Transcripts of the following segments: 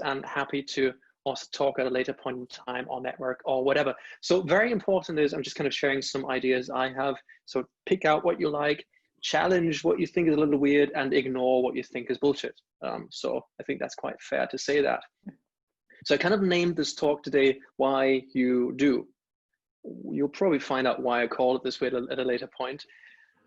and happy to also talk at a later point in time or network or whatever. So very important is I'm just kind of sharing some ideas I have. So pick out what you like, challenge what you think is a little weird, and ignore what you think is bullshit. So I think that's quite fair to say that. So I kind of named this talk today, Why You Do. You'll probably find out why I call it this way at a later point,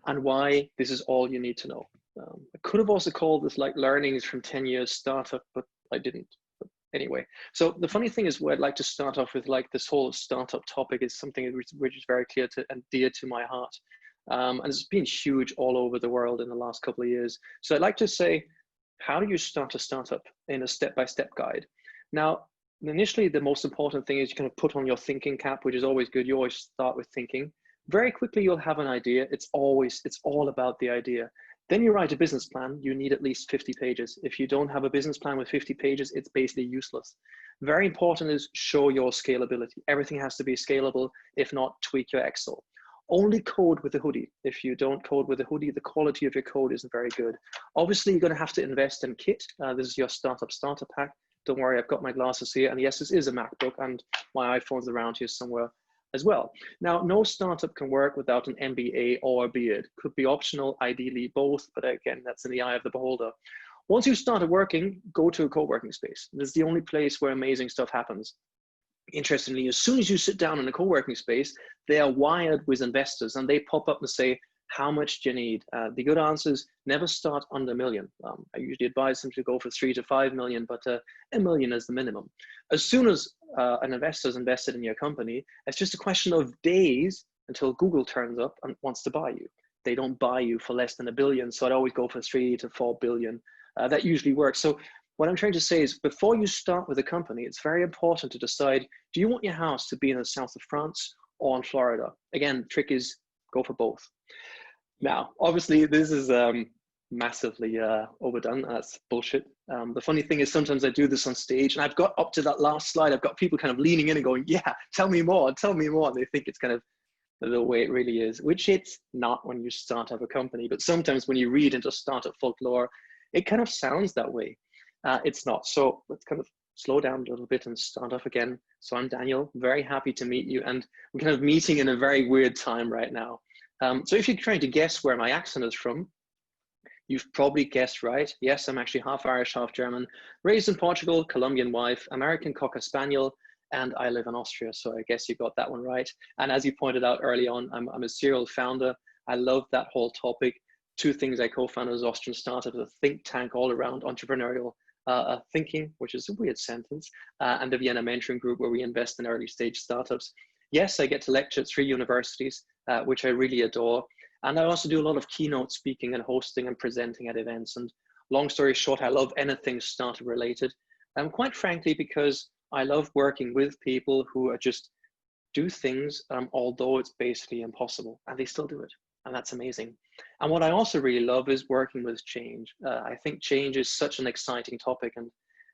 and why this is all you need to know. I could have also called this like learnings from 10 years startup, but I didn't. But anyway, so the funny thing is where I'd like to start off with, like, this whole startup topic is something which is very clear to and dear to my heart. And it's been huge all over the world in the last couple of years. So I'd like to say, how do you start a startup in a step-by-step guide? Now, initially, the most important thing is you kind of put on your thinking cap, which is always good. You always start with thinking. Very quickly, you'll have an idea. It's all about the idea. Then you write a business plan. You need at least 50 pages. If you don't have a business plan with 50 pages, it's basically useless. Very important is show your scalability. Everything has to be scalable. If not, tweak your Excel. Only code with a hoodie. If you don't code with a hoodie, the quality of your code isn't very good. Obviously, you're going to have to invest in kit. This is your starter pack. Don't worry, I've got my glasses here. And yes, this is a MacBook, and my iPhone's around here somewhere as well. Now, no startup can work without an MBA or a beard. Could be optional, ideally both, but again, that's in the eye of the beholder. Once you started working, go to a co-working space. This is the only place where amazing stuff happens. Interestingly, as soon as you sit down in a co-working space, they are wired with investors, and they pop up and say, how much do you need? The good answer is never start under $1 million. I usually advise them to go for 3 to 5 million, but $1 million is the minimum. As soon as an investor is invested in your company, it's just a question of days until Google turns up and wants to buy you. They don't buy you for less than $1 billion, so I'd always go for 3 to 4 billion. That usually works. So what I'm trying to say is, before you start with a company, it's very important to decide, do you want your house to be in the south of France or in Florida? Again, the trick is go for both. Now, obviously, this is massively overdone. That's bullshit. The funny thing is, sometimes I do this on stage, and I've got up to that last slide. I've got people kind of leaning in and going, yeah, tell me more, tell me more. And they think it's kind of the way it really is, which it's not when you start up a company. But sometimes when you read into startup folklore, it kind of sounds that way. It's not. So let's kind of slow down a little bit and start off again. So I'm Daniel, very happy to meet you. And we're kind of meeting in a very weird time right now. So if you're trying to guess where my accent is from, you've probably guessed right. Yes, I'm actually half Irish, half German, raised in Portugal, Colombian wife, American Cocker Spaniel, and I live in Austria. So I guess you got that one right. And as you pointed out early on, I'm a serial founder. I love that whole topic. 2 things I co-founded as Austrian startup, a think tank all around entrepreneurial thinking, which is a weird sentence, and the Vienna Mentoring Group, where we invest in early stage startups. Yes, I get to lecture at 3 universities, which I really adore. And I also do a lot of keynote speaking and hosting and presenting at events. And long story short, I love anything startup related. And quite frankly, because I love working with people who are just do things, although it's basically impossible, and they still do it. And that's amazing. And what I also really love is working with change. I think change is such an exciting topic, and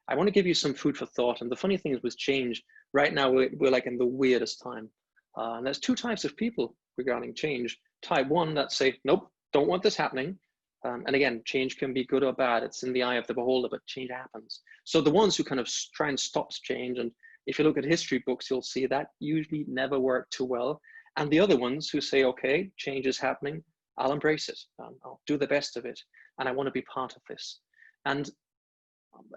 I want to give you some food for thought. And the funny thing is, with change, right now we're like in the weirdest time. And there's 2 types of people regarding change. Type 1 that say, nope, don't want this happening. And again, change can be good or bad. It's in the eye of the beholder, but change happens. So the ones who kind of try and stop change, and if you look at history books, you'll see that usually never worked too well. And the other ones who say, okay, change is happening, I'll embrace it. I'll do the best of it. And I want to be part of this. And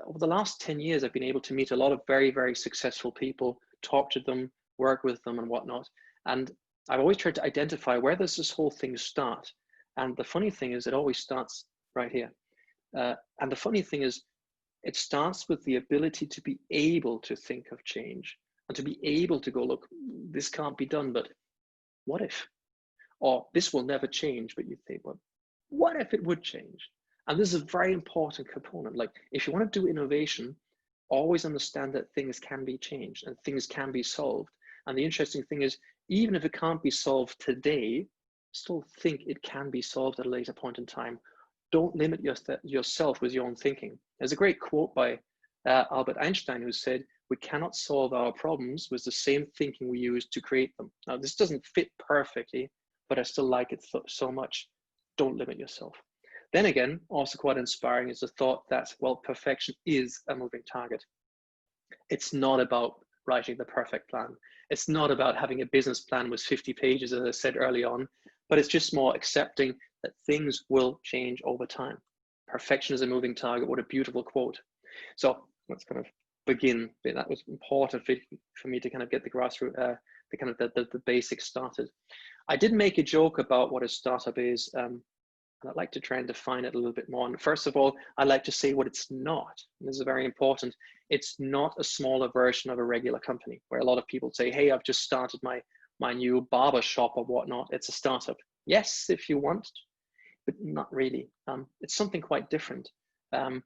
over the last 10 years, I've been able to meet a lot of very, very successful people, talk to them, work with them and whatnot. And I've always tried to identify, where does this whole thing start? And the funny thing is, it always starts right here. And the funny thing is, it starts with the ability to be able to think of change and to be able to go, look, this can't be done, but what if? Or this will never change, but you think, well, what if it would change? And this is a very important component. Like, if you want to do innovation, always understand that things can be changed and things can be solved. And the interesting thing is, even if it can't be solved today, still think it can be solved at a later point in time. Don't limit yourself with your own thinking. There's a great quote by Albert Einstein, who said, we cannot solve our problems with the same thinking we use to create them. Now, this doesn't fit perfectly, but I still like it so much. Don't limit yourself. Then again, also quite inspiring is the thought that, well, perfection is a moving target. It's not about writing the perfect plan. It's not about having a business plan with 50 pages, as I said early on, but it's just more accepting that things will change over time. Perfection is a moving target. What a beautiful quote. So let's kind of begin. That was important for me to kind of get the grassroots, the basics started. I did make a joke about what a startup is. And I'd like to try and define it a little bit more. And first of all, I'd like to say what it's not. And this is very important. It's not a smaller version of a regular company where a lot of people say, hey, I've just started my new barber shop or whatnot. It's a startup. Yes, if you want, but not really. It's something quite different. And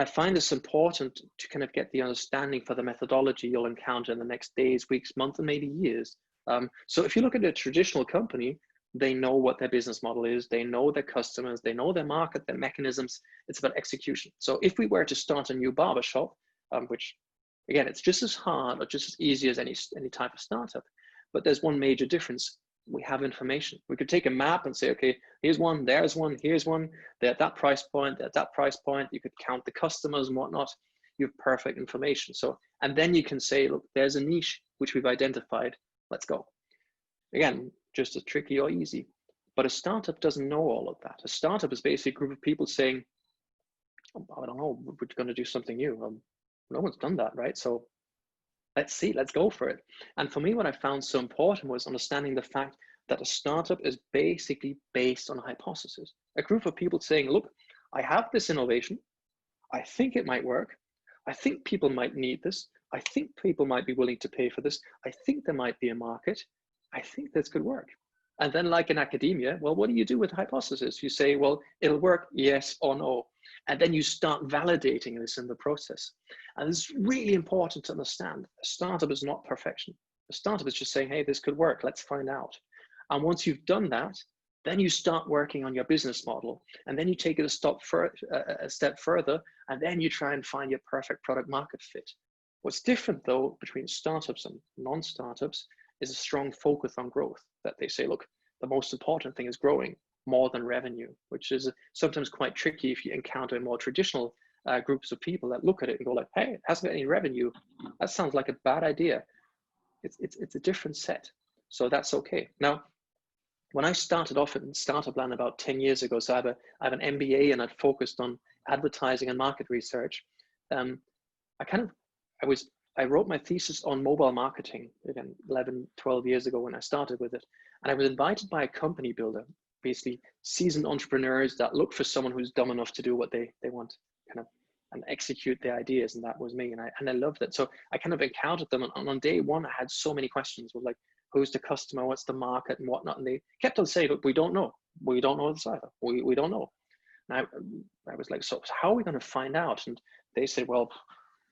I find this important to kind of get the understanding for the methodology you'll encounter in the next days, weeks, months, and maybe years. So if you look at a traditional company, they know what their business model is. They know their customers. They know their market, their mechanisms. It's about execution. So if we were to start a new barbershop, which again, it's just as hard or just as easy as any type of startup, but there's one major difference. We have information. We could take a map and say, okay, here's one, there's one, here's one. They're at that price point, they're at that price point. You could count the customers and whatnot. You have perfect information. So, and then you can say, look, there's a niche which we've identified. Let's go. Again, just as tricky or easy. But a startup doesn't know all of that. A startup is basically a group of people saying, oh, I don't know, we're going to do something new. No one's done that, right? So let's see, let's go for it. And for me, what I found so important was understanding the fact that a startup is basically based on a hypothesis. A group of people saying, look, I have this innovation. I think it might work. I think people might need this. I think people might be willing to pay for this. I think there might be a market. I think this could work. And then like in academia, well, what do you do with hypothesis? You say, well, it'll work, yes or no. And then you start validating this in the process. And it's really important to understand. A startup is not perfection. A startup is just saying, hey, this could work. Let's find out. And once you've done that, then you start working on your business model. And then you take it a step further, and then you try and find your perfect product market fit. What's different though between startups and non-startups is a strong focus on growth, that they say, look, the most important thing is growing more than revenue, which is sometimes quite tricky if you encounter more traditional groups of people that look at it and go like, hey, it hasn't got any revenue. That sounds like a bad idea. It's a different set. So that's okay. Now, when I started off in Startup Land about 10 years ago, so I have an MBA and I'd focused on advertising and market research. I wrote my thesis on mobile marketing, again, 11, 12 years ago when I started with it. And I was invited by a company builder, basically seasoned entrepreneurs that look for someone who's dumb enough to do what they want, kind of, and execute their ideas. And that was me. And I loved it. So I kind of encountered them. And on day one, I had so many questions. Like, who's the customer? What's the market and whatnot? And they kept on saying, look, we don't know. We don't know this either. We don't know. And I was like, so how are we going to find out? And they said, well,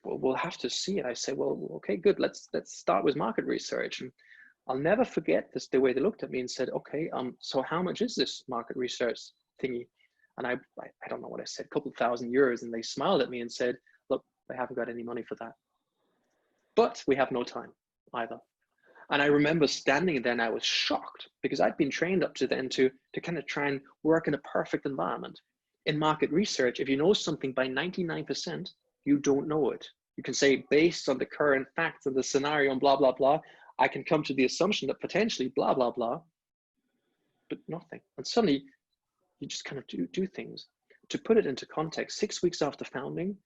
we'll have to see. And I said, well, okay, good. Let's start with market research. And I'll never forget this, the way they looked at me and said, okay, so how much is this market research thingy? And I don't know what I said, a couple thousand euros. And they smiled at me and said, look, I haven't got any money for that. But we have no time either. And I remember standing there and I was shocked because I'd been trained up to then to kind of try and work in a perfect environment. In market research, if you know something by 99%, you don't know it. You can say, based on the current facts and the scenario and blah, blah, blah, I can come to the assumption that potentially blah, blah, blah, but nothing. And suddenly you just kind of do things. To put it into context, 6 weeks after founding,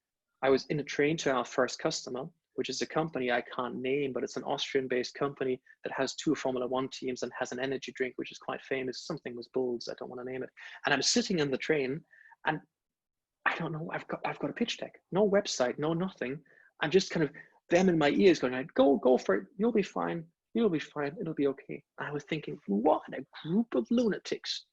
I was in a train to our first customer, which is a company I can't name, but it's an Austrian-based company that has 2 Formula One teams and has an energy drink, which is quite famous. Something was Bulls, I don't want to name it. And I'm sitting in the train and I don't know, I've got a pitch deck, no website, no nothing. I'm just kind of them in my ears going, go for it. You'll be fine. You'll be fine. It'll be okay. And I was thinking, what a group of lunatics.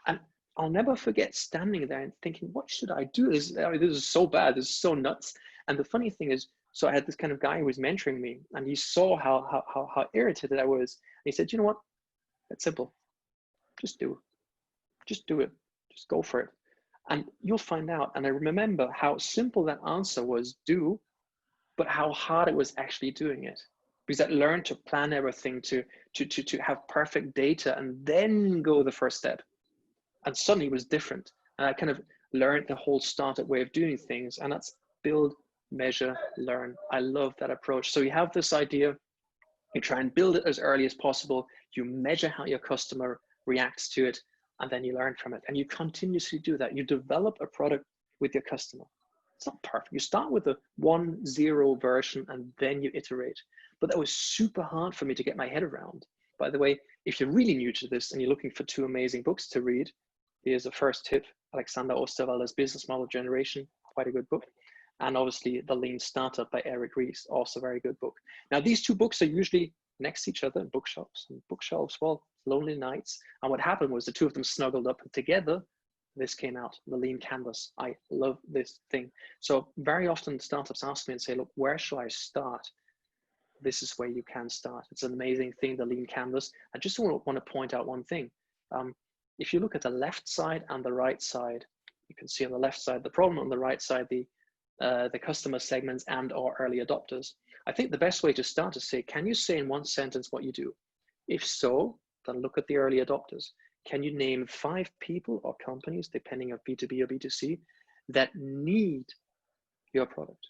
And I'll never forget standing there and thinking, what should I do? This is so bad. This is so nuts. And the funny thing is, so I had this kind of guy who was mentoring me and he saw how irritated I was. And he said, you know what? It's simple. Just do it. Just do it. Just go for it. And you'll find out. And I remember how simple that answer was, do, but how hard it was actually doing it. Because I learned to plan everything, to have perfect data and then go the first step. And suddenly it was different. And I kind of learned the whole startup way of doing things. And that's build, measure, learn. I love that approach. So you have this idea, you try and build it as early as possible. You measure how your customer reacts to it, and then you learn from it. And you continuously do that. You develop a product with your customer. It's not perfect. You start with a 1.0 version and then you iterate. But that was super hard for me to get my head around. By the way, if you're really new to this and you're looking for 2 amazing books to read, here's a first tip: Alexander Osterwalder's Business Model Generation, quite a good book. And obviously The Lean Startup by Eric Ries, also a very good book. Now, these 2 books are usually next to each other in bookshelves. And bookshelves, well, lonely nights. And what happened was the 2 of them snuggled up, and together, this came out, the Lean Canvas. I love this thing. So very often startups ask me and say, look, where should I start? This is where you can start. It's an amazing thing, the Lean Canvas. I just want to point out one thing. If you look at the left side and the right side, you can see on the left side the problem, on the right side the customer segments and or early adopters. I think the best way to start is say, can you say in one sentence what you do? If so, then look at the early adopters. Can you name 5 people or companies, depending on B2B or B2C, that need your product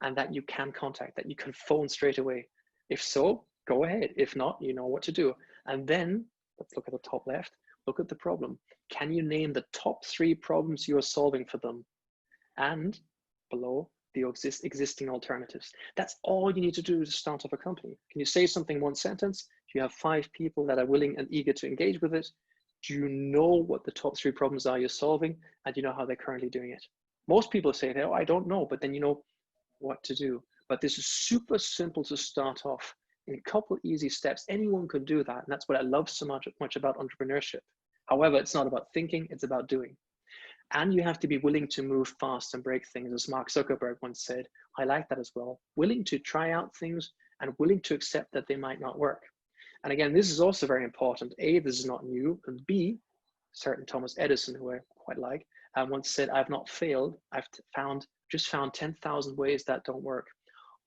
and that you can contact, that you can phone straight away? If so, go ahead. If not, you know what to do. And then let's look at the top left, look at the problem. Can you name the top 3 problems you are solving for them? And below, the existing alternatives. That's all you need to do to start up a company. Can you say something in one sentence? Do you have 5 people that are willing and eager to engage with it? Do you know what the top 3 problems are you're solving? And you know how they're currently doing it? Most people say, oh, I don't know, but then you know what to do. But this is super simple to start off in a couple easy steps. Anyone could do that. And that's what I love so much about entrepreneurship. However, it's not about thinking, it's about doing. And you have to be willing to move fast and break things, as Mark Zuckerberg once said. I like that as well. Willing to try out things and willing to accept that they might not work. And again, this is also very important. A, this is not new. And B, certain Thomas Edison, who I quite like, once said, I've not failed. I've just found 10,000 ways that don't work.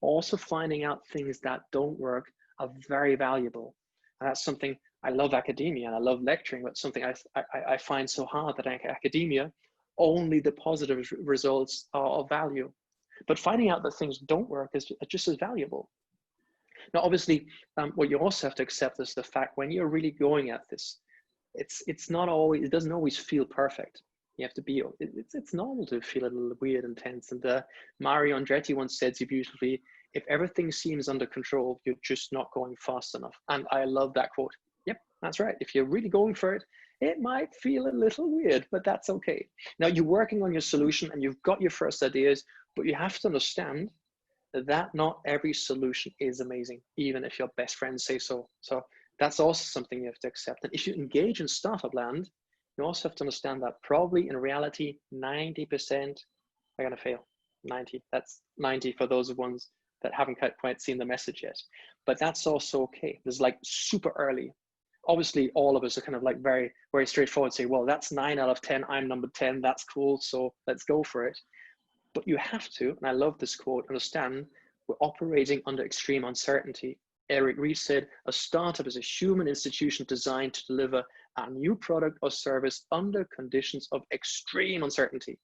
Also, finding out things that don't work are very valuable. And that's something, I love academia and I love lecturing, but something I find so hard that academia, only the positive results are of value. But finding out that things don't work is just as valuable. Now, obviously, what you also have to accept is the fact when you're really going at this, it's not always, it doesn't always feel perfect. You have to be, it's normal to feel a little weird and tense. And Mario Andretti once said so beautifully, if everything seems under control, you're just not going fast enough. And I love that quote. Yep, that's right. If you're really going for it, it might feel a little weird, but that's okay. Now you're working on your solution and you've got your first ideas, but you have to understand that not every solution is amazing, even if your best friends say so. So that's also something you have to accept. And if you engage in startup land, you also have to understand that probably in reality, 90% are going to fail. 90, that's 90 for those ones that haven't quite seen the message yet. But that's also okay. There's like super early. Obviously, all of us are kind of like very, very straightforward, say, well, that's 9 out of 10. I'm number 10. That's cool. So let's go for it. But you have to, and I love this quote, understand we're operating under extreme uncertainty. Eric Ries said, a startup is a human institution designed to deliver a new product or service under conditions of extreme uncertainty.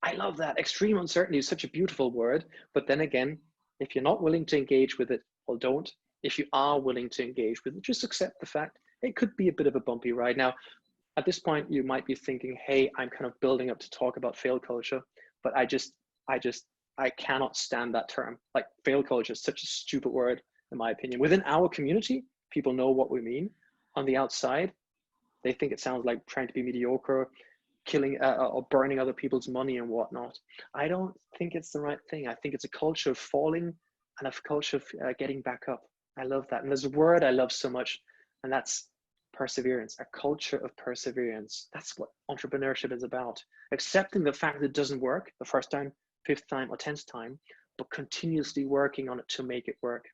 I love that. Extreme uncertainty is such a beautiful word. But then again, if you're not willing to engage with it, well, don't. If you are willing to engage with it, just accept the fact it could be a bit of a bumpy ride. Now, at this point, you might be thinking, hey, I'm kind of building up to talk about fail culture, but I cannot stand that term. Like, fail culture is such a stupid word, in my opinion. Within our community, people know what we mean. On the outside, they think it sounds like trying to be mediocre, killing or burning other people's money and whatnot. I don't think it's the right thing. I think it's a culture of falling and a culture of getting back up. I love that. And there's a word I love so much, and that's perseverance, a culture of perseverance. That's what entrepreneurship is about. Accepting the fact that it doesn't work the first time, 5th time, or 10th time, but continuously working on it to make it work.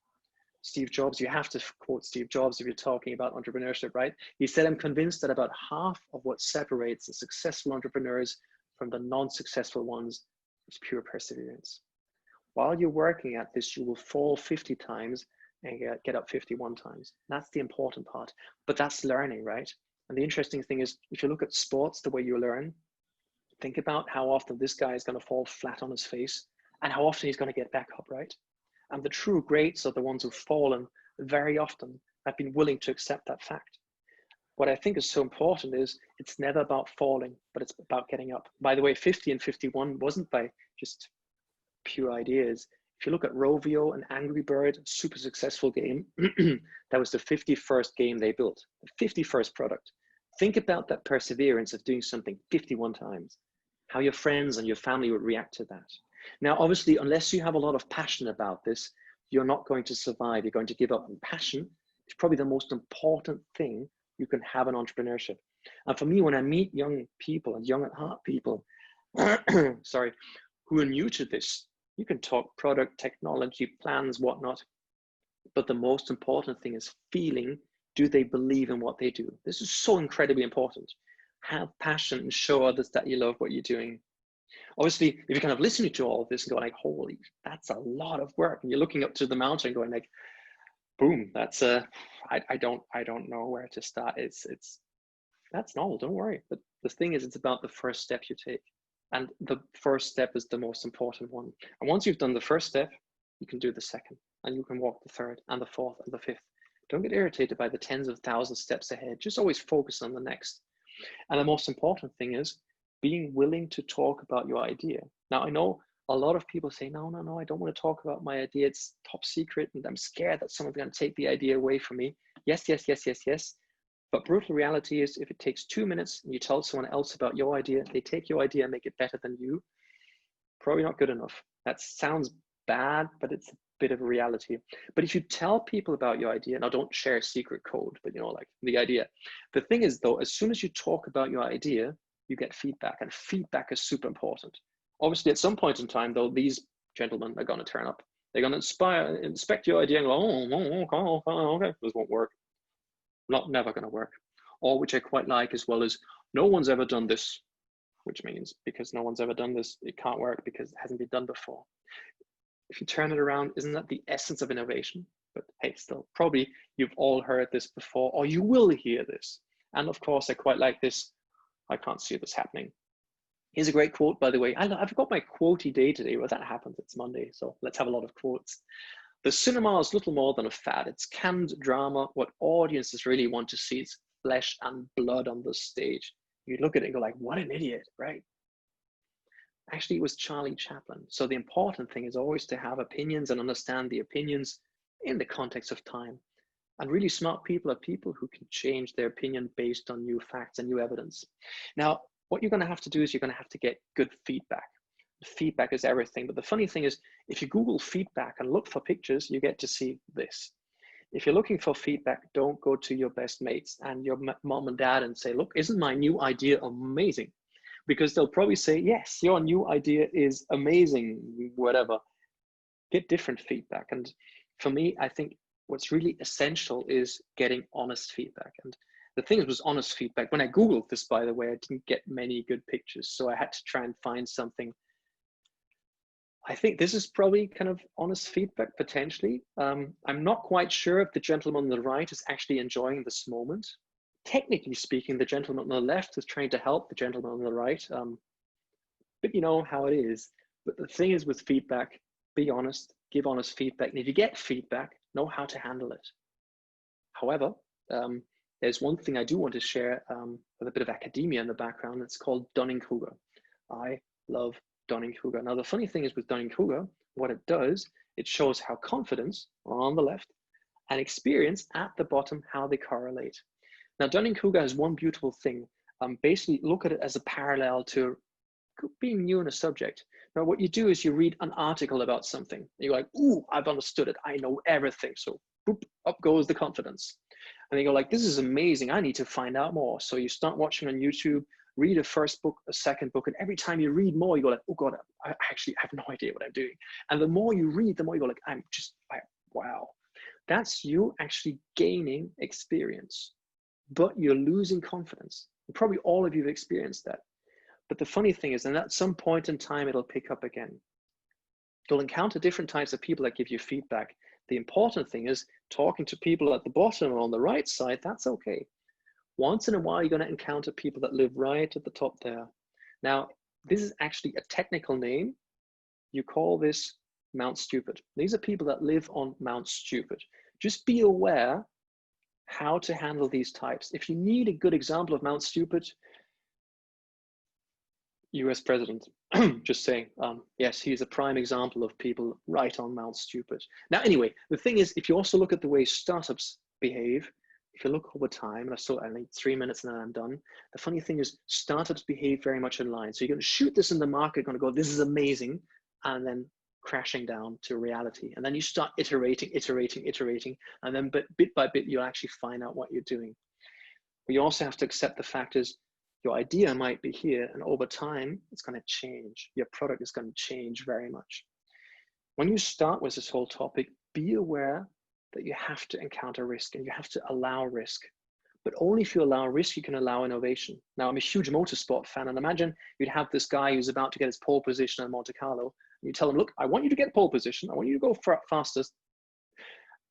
Steve Jobs, you have to quote Steve Jobs if you're talking about entrepreneurship, right? He said, I'm convinced that about half of what separates the successful entrepreneurs from the non-successful ones is pure perseverance. While you're working at this, you will fall 50 times and get up 51 times. That's the important part, but that's learning, right? And the interesting thing is, if you look at sports, the way you learn, think about how often this guy is going to fall flat on his face and how often he's going to get back up, right? And the true greats are the ones who've fallen very often, have been willing to accept that fact. What I think is so important is it's never about falling, but it's about getting up. By the way, 50 and 51 wasn't by just pure ideas. If you look at Rovio and Angry Bird, super successful game, that was the 51st game they built, the 51st product. Think about that perseverance of doing something 51 times, how your friends and your family would react to that. Now, obviously, unless you have a lot of passion about this, you're not going to survive. You're going to give up. And passion is probably the most important thing you can have in entrepreneurship. And for me, when I meet young people and young at heart people, sorry, who are new to this, you can talk product, technology, plans, whatnot. But the most important thing is feeling, do they believe in what they do? This is so incredibly important. Have passion and show others that you love what you're doing. Obviously, if you're kind of listening to all of this and going like, holy, that's a lot of work. And you're looking up to the mountain going like, boom, that's I don't know where to start. That's normal, don't worry. But the thing is, it's about the first step you take. And the first step is the most important one. And once you've done the first step, you can do the second, and you can walk the third and the fourth and the fifth. Don't get irritated by the tens of thousands of steps ahead. Just always focus on the next. And the most important thing is being willing to talk about your idea. Now, I know a lot of people say, no, I don't want to talk about my idea. It's top secret, and I'm scared that someone's going to take the idea away from me. Yes. But brutal reality is, if it takes 2 minutes and you tell someone else about your idea, they take your idea and make it better than you, probably not good enough. That sounds bad, but it's a bit of a reality. But if you tell people about your idea, now don't share a secret code, but like the idea. The thing is though, as soon as you talk about your idea, you get feedback, and feedback is super important. Obviously, at some point in time though, these gentlemen are going to turn up. They're going to inspect your idea and go, okay, this won't work. Never going to work. Or which I quite like as well is, no one's ever done this, which means because no one's ever done this, it can't work because it hasn't been done before. If you turn it around, isn't that the essence of innovation? But hey, still, probably you've all heard this before, or you will hear this. And of course, I quite like this. I can't see this happening. Here's a great quote, by the way. I've got my quotey day today. Well, that happens. It's Monday, so let's have a lot of quotes. The cinema is little more than a fad. It's canned drama. What audiences really want to see is flesh and blood on the stage. You look at it and go like, what an idiot, right? Actually, it was Charlie Chaplin. So the important thing is always to have opinions and understand the opinions in the context of time. And really smart people are people who can change their opinion based on new facts and new evidence. Now, what you're going to have to do is you're going to have to get good feedback. Feedback is everything. But the funny thing is, if you Google feedback and look for pictures, you get to see this. If you're looking for feedback, don't go to your best mates and your mom and dad and say, look, isn't my new idea amazing? Because they'll probably say, yes, your new idea is amazing, whatever. Get different feedback. And for me, I think what's really essential is getting honest feedback. And the thing was honest feedback. When I Googled this, by the way, I didn't get many good pictures. So I had to try and find something. I think this is probably kind of honest feedback, potentially. I'm not quite sure if the gentleman on the right is actually enjoying this moment. Technically speaking, the gentleman on the left is trying to help the gentleman on the right. But you know how it is. But the thing is with feedback, be honest, give honest feedback. And if you get feedback, know how to handle it. However, there's one thing I do want to share with a bit of academia in the background. It's called Dunning-Kruger. I love Dunning-Kruger. Now, the funny thing is with Dunning-Kruger, what it does, it shows how confidence on the left and experience at the bottom, how they correlate. Now, Dunning-Kruger has one beautiful thing. Basically, look at it as a parallel to being new in a subject. Now, what you do is you read an article about something. And you're like, ooh, I've understood it. I know everything. So boop, up goes the confidence. And you go like, this is amazing. I need to find out more. So you start watching on YouTube, read a first book, a second book, and every time you read more, you go like, oh God, I actually have no idea what I'm doing. And the more you read, the more you go like, wow. That's you actually gaining experience, but you're losing confidence. And probably all of you have experienced that. But the funny thing is, and at some point in time, it'll pick up again. You'll encounter different types of people that give you feedback. The important thing is talking to people at the bottom or on the right side, that's okay. Once in a while, you're going to encounter people that live right at the top there. Now, this is actually a technical name. You call this Mount Stupid. These are people that live on Mount Stupid. Just be aware how to handle these types. If you need a good example of Mount Stupid, US president, just saying, yes, he's a prime example of people right on Mount Stupid. Now, anyway, the thing is, if you also look at the way startups behave, if you look over time, and I need 3 minutes and then I'm done. The funny thing is startups behave very much in line. So you're going to shoot this in the market, going to go, this is amazing, and then crashing down to reality. And then you start iterating, and then bit by bit, you'll actually find out what you're doing. But you also have to accept the fact is your idea might be here, and over time, it's going to change. Your product is going to change very much. When you start with this whole topic, be aware that you have to encounter risk and you have to allow risk. But only if you allow risk, you can allow innovation. Now, I'm a huge motorsport fan, and imagine you'd have this guy who's about to get his pole position at Monte Carlo, and you tell him, look, I want you to get pole position. I want you to go fastest,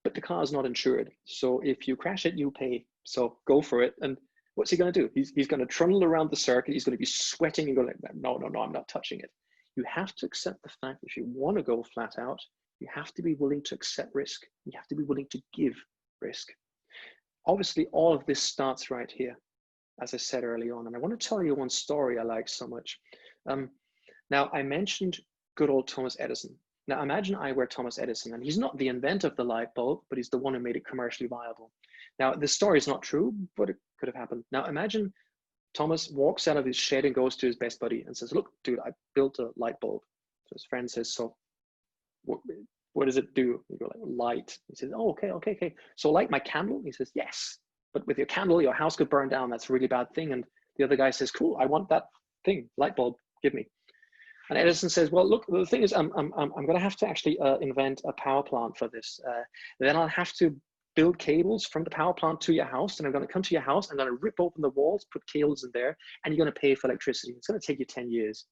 but the car is not insured. So if you crash it, you pay. So go for it. And what's he going to do? He's going to trundle around the circuit. He's going to be sweating and go like, no, I'm not touching it. You have to accept the fact that if you want to go flat out, you have to be willing to accept risk. You have to be willing to give risk. Obviously, all of this starts right here, as I said early on. And I want to tell you one story I like so much. Now, I mentioned good old Thomas Edison. Now, imagine I were Thomas Edison, and he's not the inventor of the light bulb, but he's the one who made it commercially viable. Now, this story is not true, but it could have happened. Now, imagine Thomas walks out of his shed and goes to his best buddy and says, look, dude, I built a light bulb. So his friend says, so what does it do? You go like, light. He says, oh, okay. So light my candle? He says, yes. But with your candle, your house could burn down. That's a really bad thing. And the other guy says, cool, I want that thing, light bulb, give me. And Edison says, well, look, the thing is, I'm going to have to actually invent a power plant for this. Then I'll have to build cables from the power plant to your house. And I'm going to come to your house. I'm going to rip open the walls, put cables in there, and you're going to pay for electricity. It's going to take you 10 years.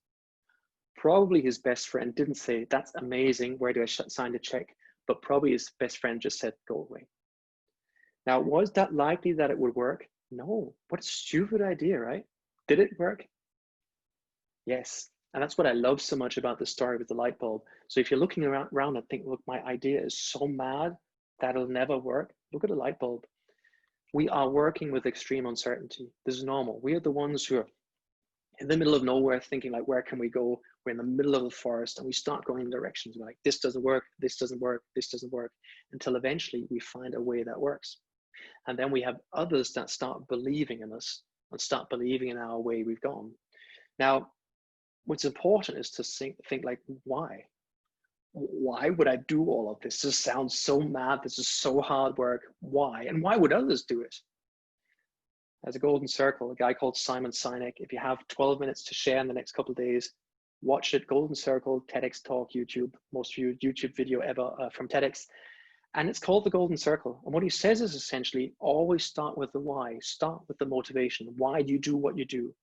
Probably his best friend didn't say, that's amazing. Where do I sign the check? But probably his best friend just said, go away. Now, was that likely that it would work? No. What a stupid idea, right? Did it work? Yes. And that's what I love so much about the story with the light bulb. So if you're looking around and think, look, my idea is so mad that it'll never work, look at a light bulb. We are working with extreme uncertainty. This is normal. We are the ones who are in the middle of nowhere thinking like, where can we go? We're in the middle of the forest and we start going in directions. We're like, this doesn't work, this doesn't work, this doesn't work, until eventually we find a way that works. And then we have others that start believing in us and start believing in our way we've gone. Now, what's important is to think like, why? Why would I do all of this? This sounds so mad. This is so hard work. Why? And why would others do it? There's a golden circle, a guy called Simon Sinek. If you have 12 minutes to share in the next couple of days, watch it. Golden circle, Tedx talk, YouTube, most viewed YouTube video ever from Tedx. And it's called the golden circle. And what he says is essentially always start with the why, start with the motivation. Why do you do what you do?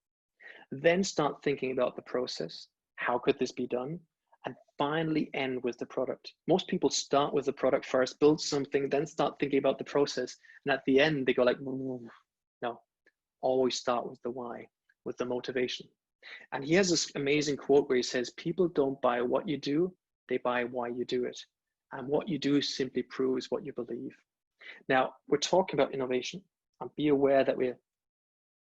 Then start thinking about the process. How could this be done? And finally end with the product. Most people start with the product first, build something, then start thinking about the process. And at the end, they go like, no, always start with the why, with the motivation. And he has this amazing quote where he says, people don't buy what you do, they buy why you do it. And what you do simply proves what you believe. Now, we're talking about innovation, and be aware that we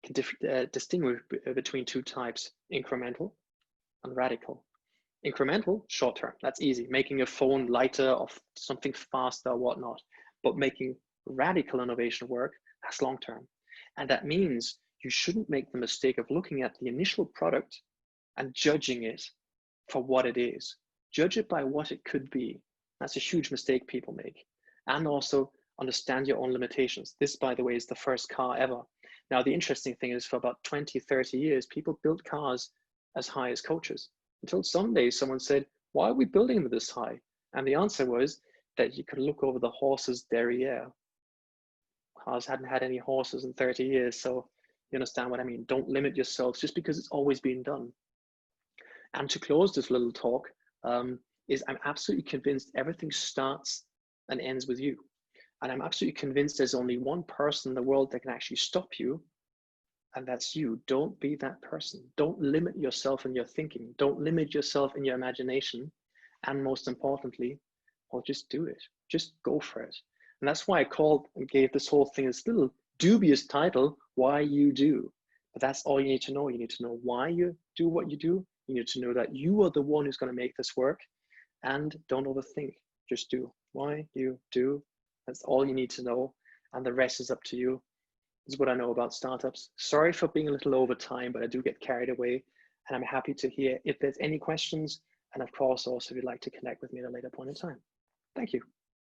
can distinguish between two types, incremental and radical. Incremental, short term, that's easy, making a phone lighter or something faster or whatnot. But making radical innovation work, that's long term. And that means you shouldn't make the mistake of looking at the initial product and judging it for what it is. Judge it by what it could be. That's a huge mistake people make. And also understand your own limitations. This, by the way, is the first car ever. Now, the interesting thing is for about 20, 30 years, people built cars as high as coaches. Until someday someone said, why are we building them this high? And the answer was that you could look over the horse's derriere. Cars hadn't had any horses in 30 years, so you understand what I mean. Don't limit yourselves just because it's always been done. And to close this little talk, is I'm absolutely convinced everything starts and ends with you. And I'm absolutely convinced there's only one person in the world that can actually stop you, and that's you. Don't be that person. Don't limit yourself in your thinking. Don't limit yourself in your imagination. And most importantly, well, just do it. Just go for it. And that's why I gave this whole thing this little dubious title, Why You Do. But that's all you need to know. You need to know why you do what you do. You need to know that you are the one who's going to make this work. And don't overthink. Just do. Why you do. That's all you need to know. And the rest is up to you. This is what I know about startups. Sorry for being a little over time, but I do get carried away. And I'm happy to hear if there's any questions. And of course, also if you'd like to connect with me at a later point in time. Thank you.